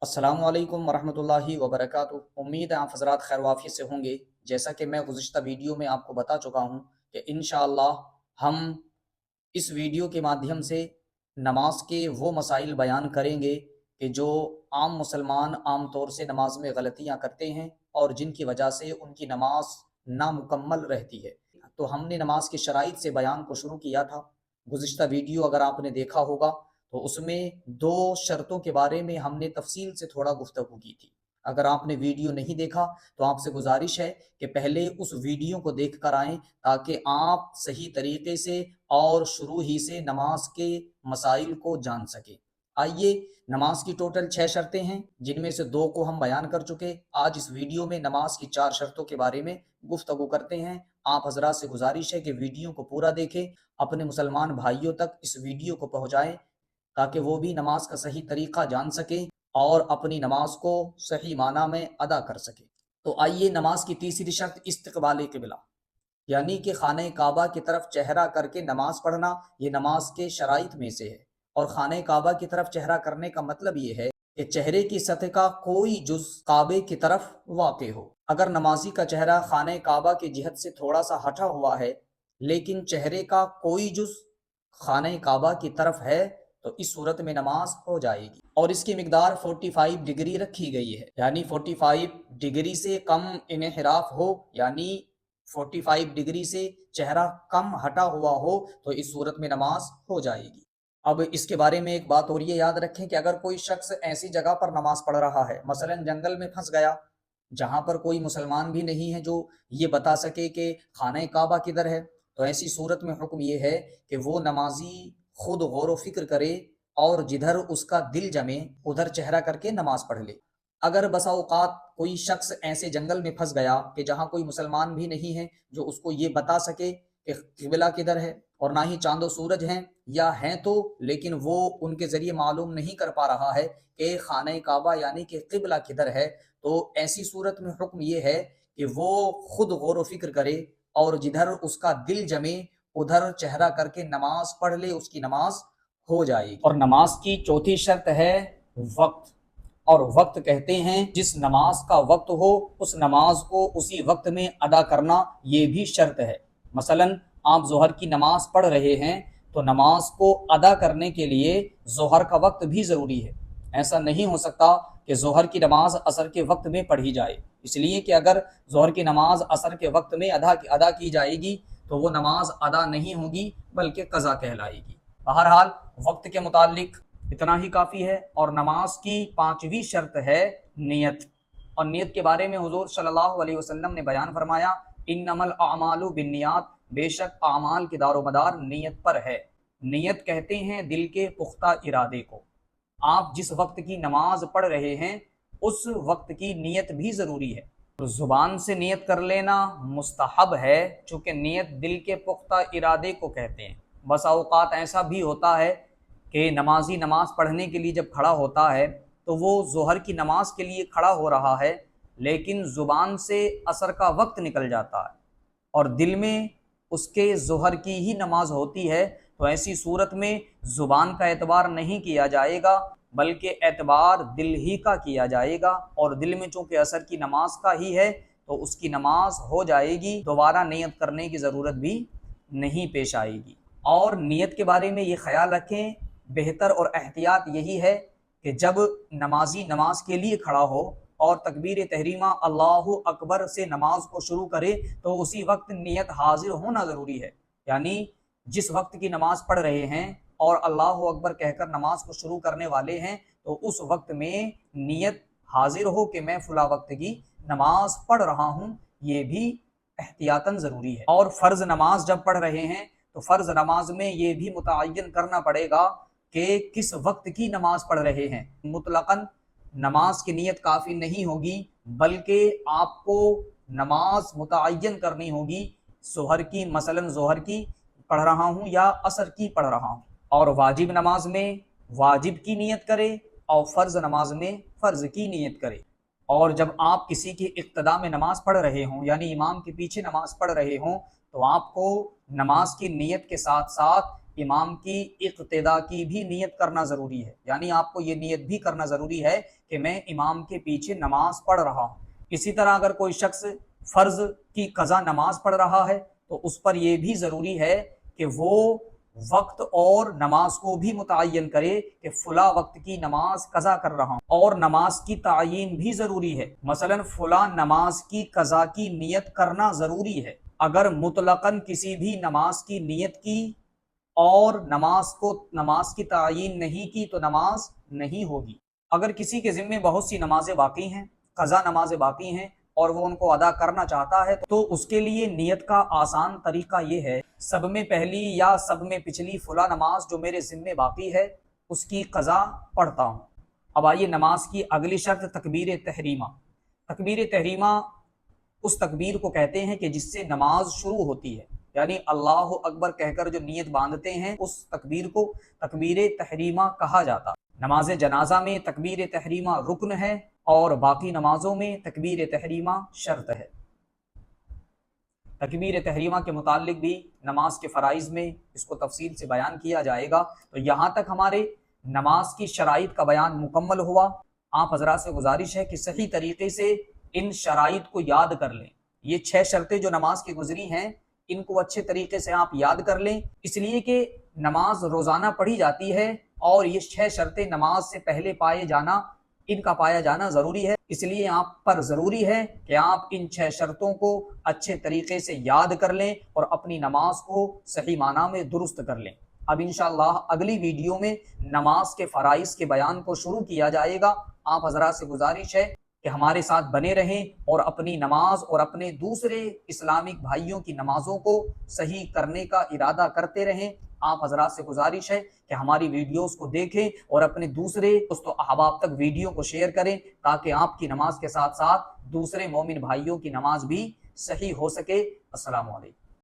अस्सलामु अलैकुम वरहमतुल्लाहि वबरकातुहू। उम्मीद है आप हज़रात खैर वाफ़ियत से होंगे। जैसा कि मैं गुज़िश्ता वीडियो में आपको बता चुका हूँ कि इंशाअल्लाह हम इस वीडियो के माध्यम से नमाज के वो मसाइल बयान करेंगे कि जो आम मुसलमान आम तौर से नमाज में गलतियाँ करते हैं और जिनकी वजह से उनकी नमाज नामुकम्मल रहती है। तो हमने नमाज की शराइत से बयान को शुरू किया था। गुज़िश्ता वीडियो अगर आपने देखा होगा तो उसमें दो शर्तों के बारे में हमने तफसील से थोड़ा गुफ्तगू की थी। अगर आपने वीडियो नहीं देखा तो आपसे गुजारिश है कि पहले उस वीडियो को देख कर आएँ, ताकि आप सही तरीके से और शुरू ही से नमाज के मसाइल को जान सकें। आइए, नमाज की टोटल 6 शर्तें हैं, जिनमें से 2 को हम बयान कर चुके। आज इस वीडियो में नमाज की 4 शर्तों के बारे में गुफ्तगू करते हैं। आप हज़रात से गुजारिश है कि वीडियो को पूरा देखें, अपने मुसलमान भाइयों तक इस वीडियो को पहुँचाएँ, ताकि वो भी नमाज का सही तरीका जान सकें और अपनी नमाज को सही माना में अदा कर सकें। तो आइए, नमाज की तीसरी शर्त इस्तक़बाल क़िबला, यानी कि खाने काबा की तरफ चेहरा करके नमाज पढ़ना, ये नमाज के शराइत में से है। और खाने काबा की तरफ चेहरा करने का मतलब ये है कि चेहरे की सतह का कोई जुज़ काबे की तरफ वाक़े हो। अगर नमाजी का चेहरा खाने काबा की जिहत से थोड़ा सा हटा हुआ है, लेकिन चेहरे का कोई जुज़ खाने काबा की तरफ है, तो इस सूरत में नमाज हो जाएगी। और इसकी मिकदार 45 डिग्री रखी गई है, यानी 45 डिग्री से कम इन्हिराफ हो, यानी 45 डिग्री से चेहरा कम हटा हुआ हो, तो इस सूरत में नमाज हो जाएगी। अब इसके बारे में एक बात और ये याद रखें कि अगर कोई शख्स ऐसी जगह पर नमाज पढ़ रहा है, मसलन जंगल में फंस गया, जहाँ पर कोई मुसलमान भी नहीं है जो ये बता सके कि खाने काबा किधर है, तो ऐसी सूरत में हुक्म ये है कि वो नमाजी खुद गौर व फिक्र करे और जिधर उसका दिल जमे उधर चेहरा करके नमाज पढ़ ले। अगर बसा औकात कोई शख्स ऐसे जंगल में फंस गया कि जहाँ कोई मुसलमान भी नहीं है जो उसको ये बता सके कि किबला किधर है, और ना ही चांदो सूरज हैं, या हैं तो लेकिन वो उनके ज़रिए मालूम नहीं कर पा रहा है कि खाने काबा यानी कि किबला किधर है, तो ऐसी सूरत में हुक्म ये है कि वो खुद गौर व फिक्र करे और जिधर उसका दिल जमे उधर चेहरा करके नमाज पढ़ ले, उसकी नमाज हो जाएगी। और नमाज की चौथी शर्त है वक्त। और वक्त कहते हैं जिस नमाज का वक्त हो उस नमाज को उसी वक्त में अदा करना, ये भी शर्त है। मसलन आप ज़ोहर की नमाज पढ़ रहे हैं तो नमाज को अदा करने के लिए ज़ोहर का वक्त भी ज़रूरी है। ऐसा नहीं हो सकता कि ज़ोहर की नमाज असर के वक्त में पढ़ी जाए, इसलिए कि अगर ज़ोहर की नमाज असर के वक्त में अदा की जाएगी तो वो नमाज अदा नहीं होगी बल्कि क़ज़ा कहलाएगी। बहरहाल वक्त के मुतालिक इतना ही काफ़ी है। और नमाज की 5वीं शर्त है नियत। और नियत के बारे में हुज़ूर सल्लल्लाहु अलैहि वसल्लम ने बयान फरमाया, इन्नमल अमालु बिन्नियात, बेशक आमाल के दारोमदार नियत पर है। नियत कहते हैं दिल के पुख्ता इरादे को। आप जिस वक्त की नमाज पढ़ रहे हैं उस वक्त की नियत भी ज़रूरी है। तो ज़ुबान से नियत कर लेना मुस्तहब है, चूँकि नियत दिल के पुख्ता इरादे को कहते हैं। बस औक़ात ऐसा भी होता है कि नमाजी नमाज पढ़ने के लिए जब खड़ा होता है तो वो ज़ोहर की नमाज के लिए खड़ा हो रहा है, लेकिन ज़ुबान से असर का वक्त निकल जाता है और दिल में उसके ज़ोहर की ही नमाज होती है, तो ऐसी सूरत में ज़ुबान का एतबार नहीं किया जाएगा बल्कि एतबार दिल ही का किया जाएगा। और दिल में चूँकि असर की नमाज का ही है तो उसकी नमाज हो जाएगी, दोबारा नियत करने की ज़रूरत भी नहीं पेश आएगी। और नियत के बारे में ये ख्याल रखें, बेहतर और एहतियात यही है कि जब नमाजी नमाज के लिए खड़ा हो और तकबीर तहरीमा अल्लाहु अकबर से नमाज को शुरू करे तो उसी वक्त नियत हाजिर होना ज़रूरी है। यानी जिस वक्त की नमाज पढ़ रहे हैं और अल्लाहु अकबर कहकर नमाज को शुरू करने वाले हैं तो उस वक्त में नियत हाजिर हो कि मैं फला वक्त की नमाज पढ़ रहा हूँ, ये भी एहतियातन ज़रूरी है। और फ़र्ज़ नमाज जब पढ़ रहे हैं तो फ़र्ज़ नमाज में ये भी मुतय्यन करना पड़ेगा कि किस वक्त की नमाज पढ़ रहे हैं। मुतलक़न नमाज की नियत काफ़ी नहीं होगी, बल्कि आपको नमाज मुतय्यन करनी होगी। ज़ोहर की, मसलन ज़ोहर की पढ़ रहा हूँ या असर की पढ़ रहा हूँ। और वाजिब नमाज में वाजिब की नियत करे और फ़र्ज़ नमाज में फ़र्ज़ की नियत करे। और जब आप किसी की इक़्तिदा में नमाज पढ़ रहे हों, यानी इमाम के पीछे नमाज पढ़ रहे हों, तो आपको नमाज की नियत के साथ साथ امام کی اقتدا کی بھی نیت کرنا ضروری ہے، یعنی آپ کو یہ نیت بھی کرنا ضروری ہے کہ میں امام کے پیچھے نماز پڑھ رہا ہوں۔ اسی طرح اگر کوئی شخص فرض کی قضا نماز پڑھ رہا ہے تو اس پر یہ بھی ضروری ہے کہ وہ وقت اور نماز کو بھی متعین کرے کہ فلاں وقت کی نماز قضا کر رہا ہوں، اور نماز کی تعیین بھی ضروری ہے۔ مثلا فلاں نماز کی قضا کی نیت کرنا ضروری ہے۔ اگر مطلقاً کسی بھی نماز کی نیت کی اور نماز کی تعیین نہیں کی تو نماز نہیں ہوگی۔ اگر کسی کے ذمے بہت سی نمازیں باقی ہیں، قضا نمازیں باقی ہیں، اور وہ ان کو ادا کرنا چاہتا ہے تو اس کے لیے نیت کا آسان طریقہ یہ ہے، سب میں پہلی یا سب میں پچھلی فلاں نماز جو میرے ذمے باقی ہے اس کی قضا پڑھتا ہوں۔ اب آئیے نماز کی اگلی شرط تکبیر تحریمہ۔ تکبیر تحریمہ اس تکبیر کو کہتے ہیں کہ جس سے نماز شروع ہوتی ہے، یعنی اللہ اکبر کہہ کر جو نیت باندھتے ہیں اس تکبیر کو تکبیر تحریمہ کہا جاتا۔ نماز جنازہ میں تکبیر تحریمہ رکن ہے اور باقی نمازوں میں تکبیر تحریمہ شرط ہے۔ تکبیر تحریمہ کے متعلق بھی نماز کے فرائض میں اس کو تفصیل سے بیان کیا جائے گا۔ تو یہاں تک ہمارے نماز کی شرائط کا بیان مکمل ہوا۔ آپ حضرات سے گزارش ہے کہ صحیح طریقے سے ان شرائط کو یاد کر لیں۔ یہ 6 شرطیں جو نماز کی گزری ہیں ان کو اچھے طریقے سے آپ یاد کر لیں، اس لیے کہ نماز روزانہ پڑھی جاتی ہے اور یہ 6 شرطیں نماز سے پہلے ان کا پایا جانا ضروری ہے، اس لیے آپ پر ضروری ہے کہ آپ ان 6 شرطوں کو اچھے طریقے سے یاد کر لیں اور اپنی نماز کو صحیح معنی میں درست کر لیں۔ اب انشاءاللہ اگلی ویڈیو میں نماز کے فرائض کے بیان کو شروع کیا جائے گا۔ آپ حضرات سے گزارش ہے کہ ہمارے ساتھ بنے رہیں اور اپنی نماز اور اپنے دوسرے اسلامک بھائیوں کی نمازوں کو صحیح کرنے کا ارادہ کرتے رہیں۔ آپ حضرات سے گزارش ہے کہ ہماری ویڈیوز کو دیکھیں اور اپنے دوسرے دوست و احباب تک ویڈیو کو شیئر کریں تاکہ آپ کی نماز کے ساتھ ساتھ دوسرے مومن بھائیوں کی نماز بھی صحیح ہو سکے۔ السلام علیکم۔